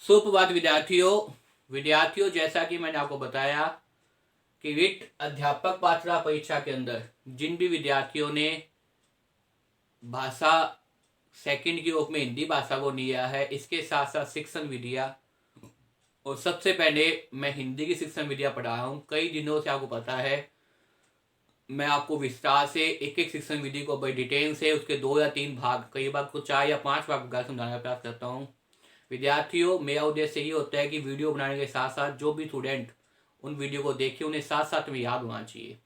सुप्रभात विद्यार्थियों जैसा कि मैंने आपको बताया कि वित्त अध्यापक पात्रता परीक्षा के अंदर जिन भी विद्यार्थियों ने भाषा सेकंड के रूप में हिंदी भाषा को लिया है, इसके साथ साथ शिक्षण विधियाँ, और सबसे पहले मैं हिंदी की शिक्षण विधियाँ पढ़ा रहा हूँ। कई दिनों से आपको पता है मैं आपको विस्तार से एक एक शिक्षण विधि को बड़ी डिटेल से उसके 2 या 3 भाग, कई बार को 4 या 5 भाग समझाने का प्रयास करता हूँ। विद्यार्थियों, मेरा उद्देश्य ये होता है कि वीडियो बनाने के साथ साथ जो भी स्टूडेंट उन वीडियो को देखे उन्हें साथ साथ में याद होना चाहिए।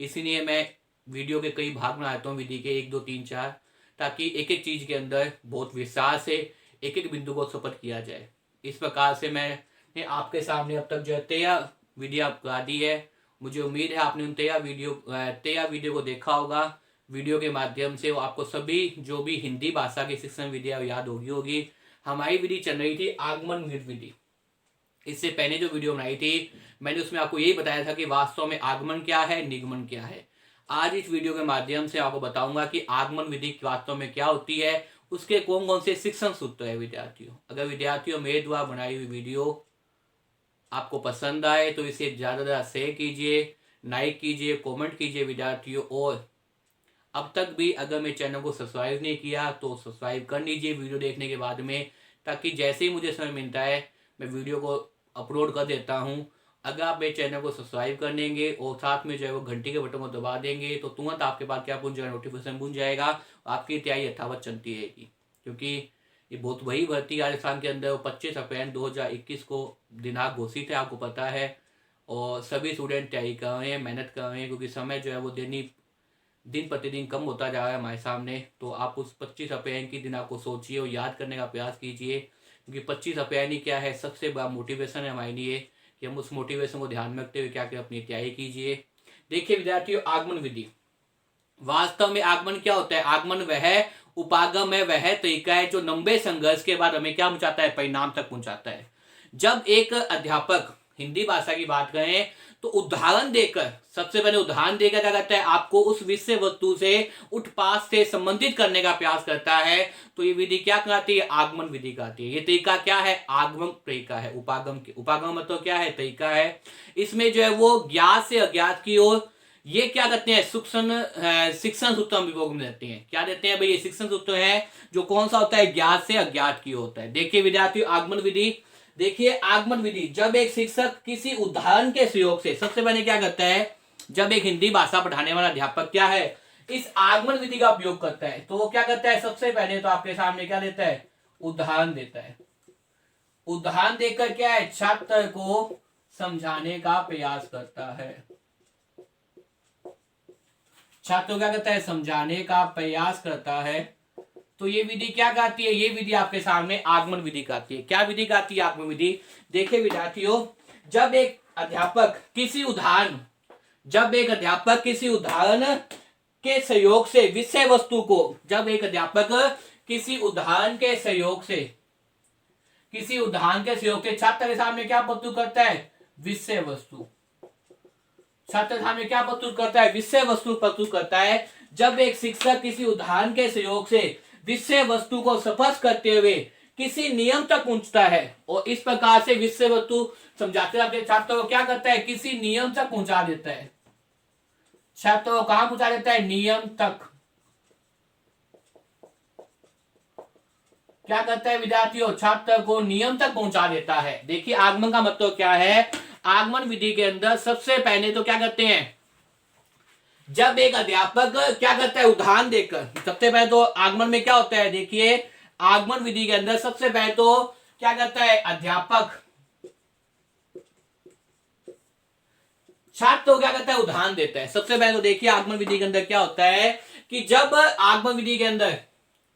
इसीलिए मैं वीडियो के कई भाग बनाता हूँ, विधि के 1, 2, 3, 4, ताकि एक एक चीज़ के अंदर बहुत विस्तार से एक एक बिंदु को स्पष्ट किया जाए। इस प्रकार से मैंने आपके सामने अब तक जो है 13 वीडियो करा दी है। मुझे उम्मीद है आपने उन 13 वीडियो को देखा होगा। वीडियो के माध्यम से आपको सभी जो भी हिंदी भाषा की शिक्षण विधियाँ याद होगी। हमारी विधि चल रही थी आगमन विधि। इससे पहले जो वीडियो बनाई थी मैंने उसमें आपको यही बताया था कि वास्तव में आगमन क्या है, निगमन क्या है। आज इस वीडियो के माध्यम से आपको बताऊंगा कि आगमन विधि वास्तव में क्या होती है, उसके कौन कौन से शिक्षण सूत्र है। विद्यार्थियों, अगर विद्यार्थियों मेरे द्वारा बनाई हुई वीडियो आपको पसंद आए तो इसे ज़्यादा शेयर कीजिए, लाइक कीजिए, कमेंट कीजिए विद्यार्थियों। और अब तक भी अगर मेरे चैनल को सब्सक्राइब नहीं किया तो सब्सक्राइब कर लीजिए वीडियो देखने के बाद में, ताकि जैसे ही मुझे समय मिलता है मैं वीडियो को अपलोड कर देता हूँ। अगर आप मेरे चैनल को सब्सक्राइब कर लेंगे और साथ में जो है वो घंटी के बटन को दबा देंगे तो तुरंत आपके पास क्या पहुंच जाएगा, नोटिफिकेशन पहुंच जाएगा। आपकी तैयारी यथावत चलती रहेगी, क्योंकि ये बहुत वही भर्ती राजस्थान के अंदर 25 अप्रैल 2021 को दिनांक घोषित है, आपको पता है। और सभी स्टूडेंट तैयारी कर रहे हैं, मेहनत कर रहे हैं, क्योंकि समय जो है वो दिन प्रतिदिन कम होता जा रहा है हमारे सामने। तो आप उस 25 अप्रैल की दिनांक को सोचिए और याद करने का प्रयास कीजिए, क्योंकि 25 अप्रैल ही क्या है, सबसे बड़ा मोटिवेशन है हमारे लिए कि हम उस मोटिवेशन को ध्यान में रखते हुए क्या अपनी तैयारी कीजिए। देखिए विद्यार्थियों, आगमन विधि वास्तव में आगमन क्या होता है। आगमन वह उपागम है, वह तरीका है जो लंबे संघर्ष के बाद हमें क्या पहुंचाता है, परिणाम तक पहुंचाता है। जब एक अध्यापक हिंदी भाषा की बात करें तो उदाहरण देकर, सबसे पहले उदाहरण देकर क्या करता है, आपको उस विषय वस्तु से उत्पाद से संबंधित करने का प्रयास करता है, तो ये विधि क्या कहती है, आगमन विधि कहती है। ये तरीका क्या है, आगमन तरीका है। उपागम मतलब क्या है, तरीका है। इसमें जो है वो ज्ञात से अज्ञात की ओर ये क्या कहते हैं, शिक्षण सूत्र विभोग में देते हैं। क्या देते हैं भाई, ये शिक्षण सूत्र है जो कौन सा होता है, ज्ञात से अज्ञात की होता है। देखिए विद्यार्थियों, आगमन विधि देखिए, आगमन विधि जब एक शिक्षक किसी उदाहरण के सहयोग से, सबसे पहले क्या करता है, जब एक हिंदी भाषा पढ़ाने वाला अध्यापक क्या है, इस आगमन विधि का उपयोग करता है, तो वो क्या करता है, सबसे पहले तो आपके सामने क्या देता है, उदाहरण देता है। उदाहरण देकर क्या है, छात्र को समझाने का प्रयास करता है। छात्र क्या करता है, समझाने का प्रयास करता है। तो ये विधि क्या कहती है, ये विधि आपके सामने आगमन विधि कहती है। क्या विधि कहती है, आगमन विधि। देखिए विद्यार्थियों, जब एक अध्यापक किसी उदाहरण के सहयोग से विषय वस्तु को, जब एक अध्यापक किसी उदाहरण के सहयोग से छात्र के सामने क्या प्रस्तुत करता है, विषय वस्तु। छात्र के सामने क्या प्रस्तुत करता है, विषय वस्तु प्रस्तुत करता है। जब एक शिक्षक किसी उदाहरण के सहयोग से विषय वस्तु को स्पष्ट करते हुए किसी नियम तक पहुंचता है, और इस प्रकार से विषय वस्तु समझाते अपने छात्रों को क्या करता है, किसी नियम तक पहुंचा देता है। छात्रों को कहां पहुंचा देता है, नियम तक। क्या करता है विद्यार्थियों, छात्र को नियम तक पहुंचा देता है। देखिए आगमन का मतलब क्या है। आगमन विधि के अंदर सबसे पहले तो क्या करते हैं, जब एक अध्यापक क्या करता है, उदाहरण देकर, सबसे पहले तो आगमन में क्या होता है, देखिए आगमन विधि के अंदर सबसे पहले तो क्या करता है, अध्यापक छात्र को क्या करता है, उदाहरण देता है। सबसे पहले तो देखिए आगमन विधि के अंदर क्या होता है कि जब आगमन विधि के अंदर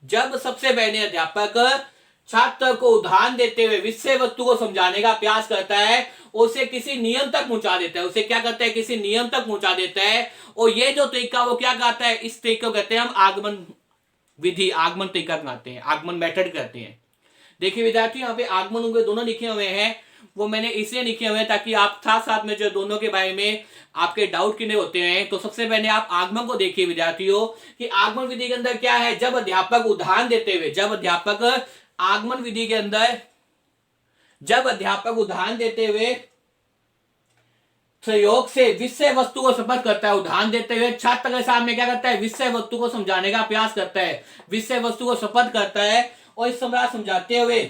जब सबसे पहले अध्यापक छात्र को उदाहरण देते हुए विषय वस्तु को समझाने का प्रयास करता है, उसे किसी नियम तक पहुंचा देता है। उसे क्या करता है, किसी नियम तक पहुंचा देता है। और ये जो तरीका वो क्या कहता है, इस तरीके को कहते हैं हम आगमन विधि, आगमन तरीका कहते हैं, आगमन मेथड कहते हैं। देखिए विद्यार्थी, यहाँ पे आगमन होंगे दोनों लिखे हुए हैं, वो मैंने इसलिए लिखे हुए हैं ताकि आप साथ साथ में जो दोनों के बारे में आपके डाउट क्लियर होते हैं। तो सबसे पहले आप आगमन को देखिए विद्यार्थियों कि आगमन विधि के अंदर क्या है, जब अध्यापक उदाहरण देते हुए, जब अध्यापक आगमन विधि के अंदर जब अध्यापक उदाहरण देते हुए सहयोग से विषय वस्तु को स्पष्ट करता है, उदाहरण देते हुए छात्र के सामने क्या करता है, विषय वस्तु को समझाने का प्रयास करता है, विषय वस्तु को स्पष्ट करता है और इस प्रकार समझाते हुए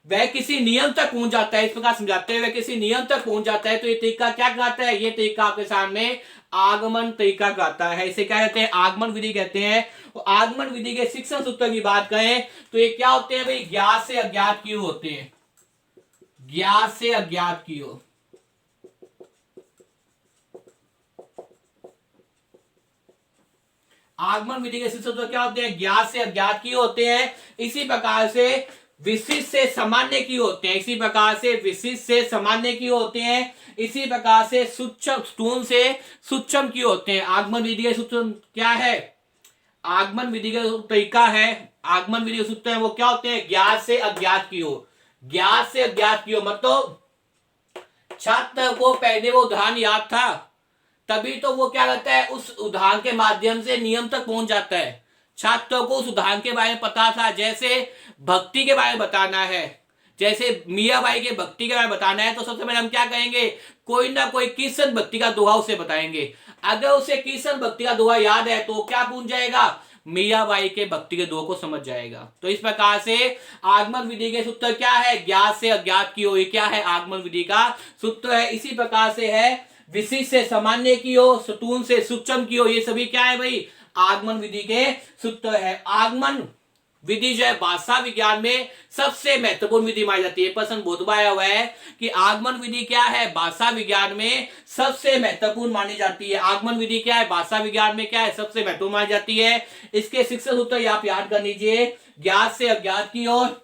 वह किसी नियम तक पहुंच जाता है, इस प्रकार समझाते हुए किसी नियम तक पहुंच जाता है। तो ये तरीका क्या कहता है, ये तरीका आपके सामने आगमन तरीका कहता है। इसे क्या कहते हैं, आगमन विधि कहते हैं। और आगमन विधि के शिक्षण सूत्र की बात करें तो ये क्या होते हैं भाई, ज्ञात से अज्ञात की ओर होते हैं, ज्ञात से अज्ञात की ओर। आगमन विधि के शिक्षण सूत्र क्या होते हैं, ज्ञात से अज्ञात की होते हैं। इसी प्रकार से विशिष्ट से सामान्य की होते हैं, इसी प्रकार से विशिष्ट से सामान्य की होते हैं। इसी प्रकार से सूक्ष्म स्थूल से सूक्ष्म की होते हैं। आगमन विधि के सूत्र क्या है, आगमन विधि का तरीका है, आगमन विधि के सूत्र है वो क्या होते हैं, ज्ञात से अज्ञात की हो, ज्ञात से अज्ञात की हो। मतलब छात्र को पहले वो उदाहरण याद था, तभी तो वो क्या करता है, उस उदाहरण के माध्यम से नियम तक पहुंच जाता है। छात्रों को उस उदाहरण के बारे में पता था, जैसे भक्ति के बारे में बताना है, जैसे मियाँ बाई के भक्ति के बारे में बताना है, तो सबसे पहले हम क्या करेंगे, कोई ना कोई कृष्ण भक्ति का दोहा उसे बताएंगे। अगर उसे कृष्ण भक्ति का दोहा याद है तो क्या पूछ जाएगा, मियाँ बाई के भक्ति के दोहे को समझ जाएगा। तो इस प्रकार से आगमन विधि के सूत्र क्या है, ज्ञात से अज्ञात की ओर, क्या है आगमन विधि का सूत्र है। इसी प्रकार से है विशिष्ट से सामान्य की ओर, स्थूल से सूक्ष्म की ओर, ये सभी क्या है भाई, आगमन विधि के सूत्र है। आगमन विधि जो है भाषा विज्ञान में सबसे महत्वपूर्ण विधि मानी जाती है। प्रश्न बहुत बार आया हुआ है कि आगमन विधि क्या है, भाषा विज्ञान में सबसे महत्वपूर्ण मानी जाती है। आगमन विधि क्या है, भाषा विज्ञान में क्या है, सबसे महत्वपूर्ण मानी जाती है। इसके शिक्षण सूत्र आप याद कर लीजिए, ज्ञात से अज्ञात की ओर,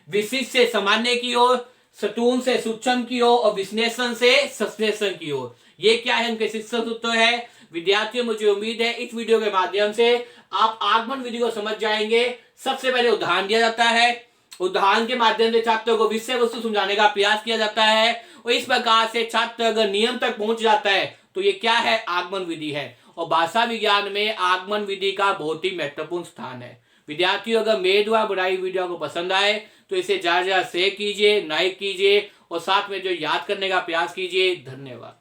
विशिष्ट से सामान्य की ओर, स्थूल से सूक्ष्म की ओर और विश्लेषण से संश्लेषण की ओर। ये क्या है, उनके शिक्षण सूत्र है। विद्यार्थियों, मुझे उम्मीद है इस वीडियो के माध्यम से आप आगमन विधि को समझ जाएंगे। सबसे पहले उदाहरण दिया जाता है, उदाहरण के माध्यम से छात्रों को विषय वस्तु समझाने का प्रयास किया जाता है और इस प्रकार से छात्र अगर नियम तक पहुंच जाता है तो ये क्या है, आगमन विधि है। और भाषा विज्ञान में आगमन विधि का बहुत ही महत्वपूर्ण स्थान है। विद्यार्थियों, अगर मेरे द्वारा बनाई वीडियो को पसंद आए तो इसे ज्यादा से ज्यादा शेयर कीजिए, लाइक कीजिए और साथ में जो याद करने का प्रयास कीजिए। धन्यवाद।